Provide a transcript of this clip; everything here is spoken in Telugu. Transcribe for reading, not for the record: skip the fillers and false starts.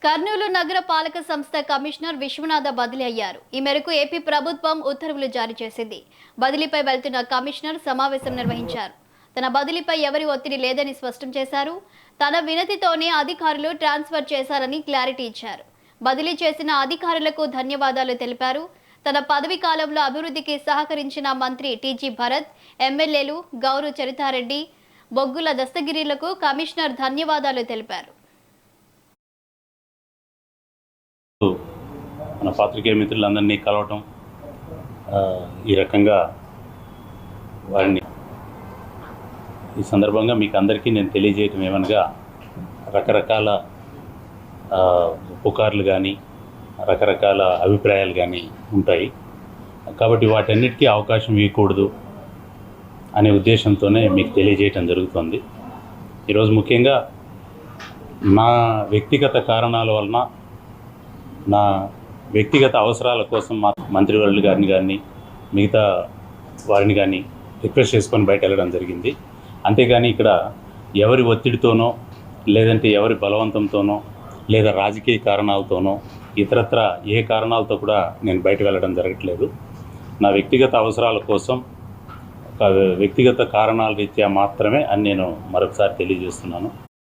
కర్నూలు నగర పాలక సంస్థ కమిషనర్ విశ్వనాథ బదిలీ అయ్యారు. ఈ మేరకు ఏపీ ప్రభుత్వం ఉత్తర్వులు జారీ చేసింది. బదిలీపై వెళ్తున్న కమిషనర్ సమావేశం నిర్వహించారు. తన బదిలీపై ఎవరి ఒత్తిడి లేదని స్పష్టం చేశారు. తన వినతితోనే అధికారులు ట్రాన్స్ఫర్ చేశారని క్లారిటీ ఇచ్చారు. బదిలీ చేసిన అధికారులకు ధన్యవాదాలు తెలిపారు. తన పదవి కాలంలో అభివృద్ధికి సహకరించిన మంత్రి టీజీ భరత్, ఎమ్మెల్యేలు గౌరు చరితారెడ్డి, బొగ్గుల దస్తగిరీలకు కమిషనర్ ధన్యవాదాలు తెలిపారు. మన పాత్రికేయ మిత్రులందరినీ కలవటం, ఈ రకంగా వారిని ఈ సందర్భంగా మీకు అందరికీ నేను తెలియజేయటం ఏమనగా, రకరకాల పుకార్లు కానీ రకరకాల అభిప్రాయాలు కానీ ఉంటాయి. కాబట్టి వాటన్నిటికీ అవకాశం ఇవ్వకూడదు అనే ఉద్దేశంతోనే మీకు తెలియజేయటం జరుగుతుంది. ఈరోజు ముఖ్యంగా నా వ్యక్తిగత కారణాల వలన, నా వ్యక్తిగత అవసరాల కోసం మా మంత్రివర్యులు గారిని కానీ మిగతా వారిని కానీ రిక్వెస్ట్ చేసుకొని బయట వెళ్ళడం జరిగింది. అంతేగాని ఇక్కడ ఎవరి ఒత్తిడితోనో, లేదంటే ఎవరి బలవంతంతోనో, లేదా రాజకీయ కారణాలతోనో, ఇతరత్ర ఏ కారణాలతో కూడా నేను బయట వెళ్ళడం జరగట్లేదు. నా వ్యక్తిగత అవసరాల కోసం, వ్యక్తిగత కారణాల రీత్యా మాత్రమే అని నేను మరొకసారి తెలియజేస్తున్నాను.